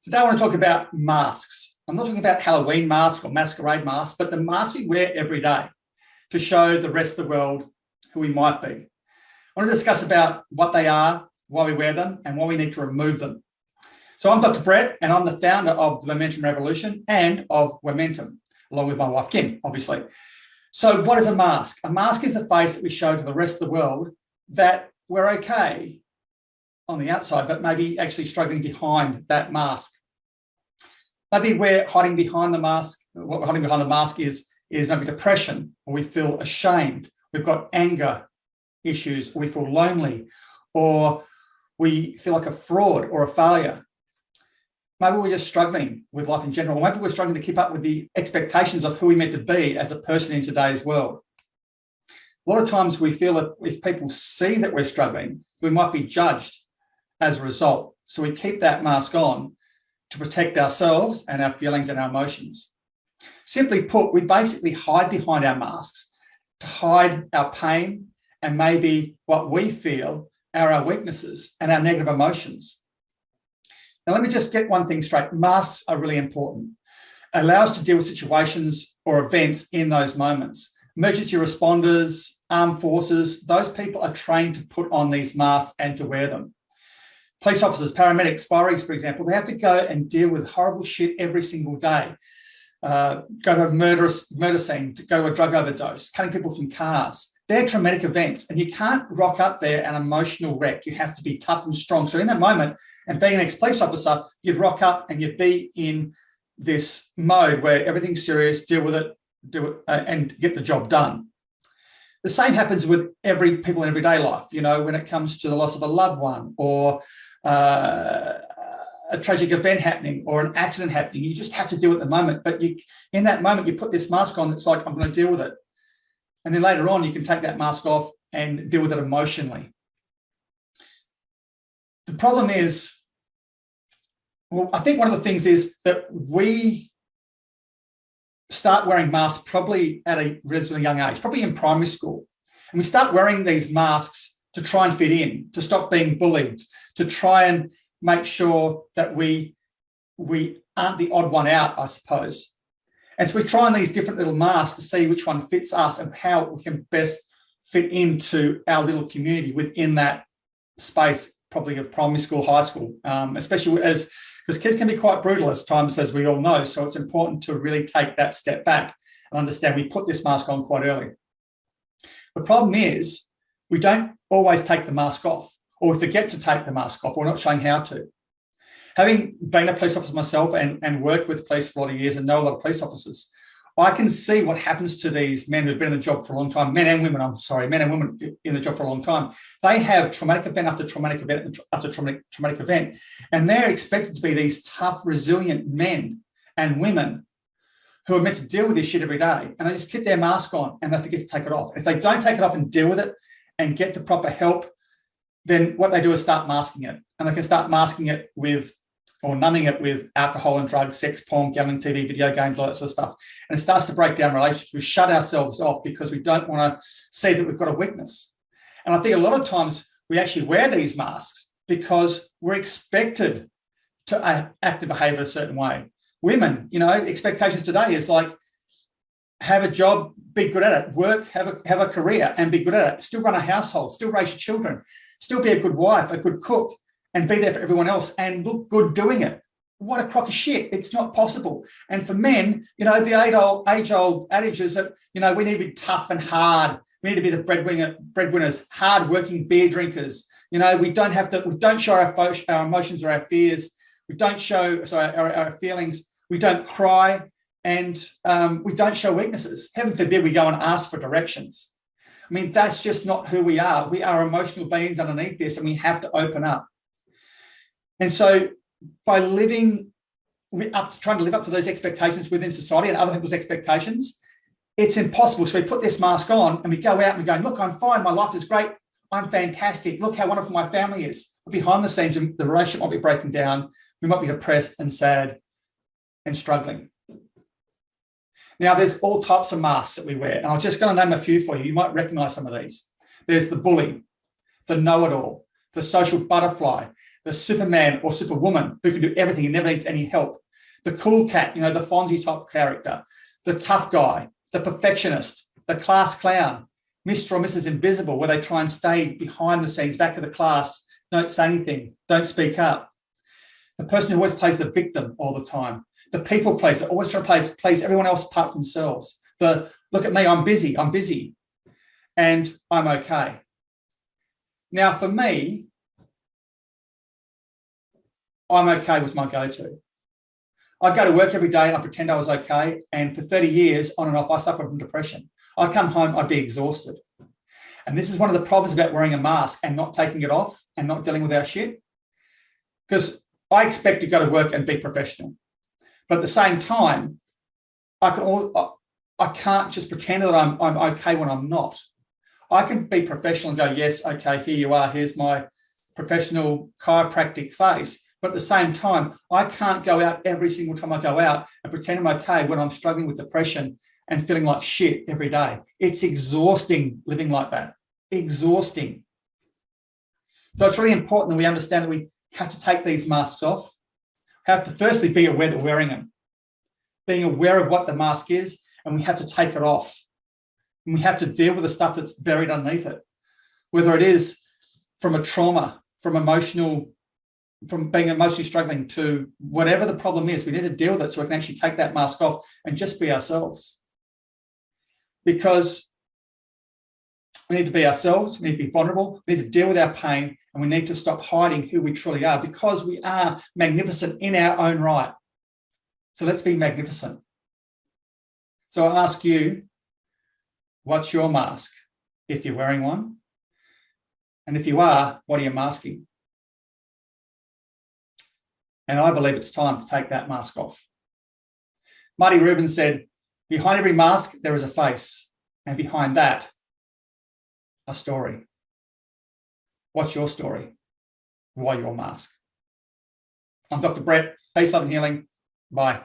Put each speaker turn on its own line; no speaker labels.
Today I want to talk about masks. I'm not talking about Halloween masks or masquerade masks, but the masks we wear every day to show the rest of the world who we might be. I want to discuss about what they are, why we wear them, and why we need to remove them. So I'm Dr. Brett, and I'm the founder of the Momentum Revolution and of Momentum, along with my wife, Kim, obviously. So what is a mask? A mask is a face that we show to the rest of the world that we're okay on the outside, but maybe actually struggling behind that mask. Maybe we're hiding behind the mask. What hiding behind the mask is maybe depression, or we feel ashamed. We've got anger issues, or we feel lonely, or we feel like a fraud or a failure. Maybe we're just struggling with life in general, or maybe we're struggling to keep up with the expectations of who we're meant to be as a person in today's world. A lot of times we feel that if people see that we're struggling, we might be judged as a result. So we keep that mask on to protect ourselves and our feelings and our emotions. Simply put, we basically hide behind our masks to hide our pain and maybe what we feel are our weaknesses and our negative emotions. Now, let me just get one thing straight. Masks are really important. It allows us to deal with situations or events in those moments. Emergency responders, armed forces, those people are trained to put on these masks and to wear them. Police officers, paramedics, fireys, for example, they have to go and deal with horrible shit every single day. Go to a murder scene, to go to a drug overdose, cutting people from cars. They're traumatic events, and you can't rock up there an emotional wreck. You have to be tough and strong. So in that moment, and being an ex-police officer, you'd rock up and you'd be in this mode where everything's serious, deal with it, and get the job done. The same happens with people in everyday life, when it comes to the loss of a loved one or a tragic event happening or an accident happening. You just have to do it at the moment. But in that moment, you put this mask on. It's like, I'm going to deal with it. And then later on, you can take that mask off and deal with it emotionally. The problem is, I think one of the things is that we start wearing masks probably at a relatively young age, probably in primary school. And we start wearing these masks to try and fit in, to stop being bullied, to try and make sure that we aren't the odd one out, I suppose. And so we try on these different little masks to see which one fits us and how we can best fit into our little community within that space, probably of primary school, high school, especially because kids can be quite brutal at times, as we all know. So it's important to really take that step back and understand we put this mask on quite early. The problem is we don't always take the mask off, or we forget to take the mask off, or we're not showing how to. Having been a police officer myself and worked with police for a lot of years and know a lot of police officers, I can see what happens to these men who've been in the job for a long time, men and women in the job for a long time. They have traumatic event after traumatic event after traumatic event, and they're expected to be these tough, resilient men and women who are meant to deal with this shit every day, and they just keep their mask on and they forget to take it off. If they don't take it off and deal with it and get the proper help, then what they do is start masking it, and they can start masking it with or numbing it with alcohol and drugs, sex, porn, gambling, TV, video games, all that sort of stuff. And it starts to break down relationships. We shut ourselves off because we don't want to see that we've got a weakness. And I think a lot of times we actually wear these masks because we're expected to act and behave in a certain way. Women, expectations today is like, have a job, be good at it, work, have a career and be good at it, still run a household, still raise your children, still be a good wife, a good cook, and be there for everyone else and look good doing it. What a crock of shit. It's not possible. And for men, the age-old adage is that, we need to be tough and hard. We need to be the breadwinners, hard-working beer drinkers. We don't show our emotions or our fears. We don't show our feelings. We don't cry, and we don't show weaknesses. Heaven forbid we go and ask for directions. I mean, that's just not who we are. We are emotional beings underneath this, and we have to open up. And so by trying to live up to those expectations within society and other people's expectations, it's impossible. So we put this mask on and we go out and we go, look, I'm fine. My life is great. I'm fantastic. Look how wonderful my family is. But behind the scenes, the relationship might be breaking down. We might be depressed and sad and struggling. Now, there's all types of masks that we wear. And I'm just going to name a few for you. You might recognize some of these. There's the bully, the know-it-all, the social butterfly, the Superman or Superwoman who can do everything and never needs any help. The cool cat, the Fonzie type character, the tough guy, the perfectionist, the class clown, Mr. or Mrs. Invisible, where they try and stay behind the scenes, back of the class, don't say anything, don't speak up. The person who always plays the victim all the time. The people pleaser, always trying to please everyone else apart from themselves. The look at me, I'm busy, and I'm okay. Now, for me, I'm okay was my go-to. I'd go to work every day and I'd pretend I was okay. And for 30 years, on and off, I suffered from depression. I'd come home, I'd be exhausted. And this is one of the problems about wearing a mask and not taking it off and not dealing with our shit. Because I expect to go to work and be professional. But at the same time, I can't just pretend that I'm okay when I'm not. I can be professional and go, yes, okay, here you are. Here's my professional chiropractic face. But at the same time, I can't go out every single time I go out and pretend I'm okay when I'm struggling with depression and feeling like shit every day. It's exhausting living like that. Exhausting. So it's really important that we understand that we have to take these masks off. Have to firstly be aware that we're wearing them. Being aware of what the mask is, and we have to take it off. And we have to deal with the stuff that's buried underneath it. Whether it is from a trauma, from being emotionally struggling to whatever the problem is, we need to deal with it so we can actually take that mask off and just be ourselves. Because we need to be ourselves, we need to be vulnerable, we need to deal with our pain, and we need to stop hiding who we truly are, because we are magnificent in our own right. So let's be magnificent. So I ask you, what's your mask if you're wearing one? And if you are, what are you masking? And I believe it's time to take that mask off. Marty Rubin said, behind every mask, there is a face. And behind that, a story. What's your story? Why your mask? I'm Dr. Brett. Peace, love, and healing. Bye.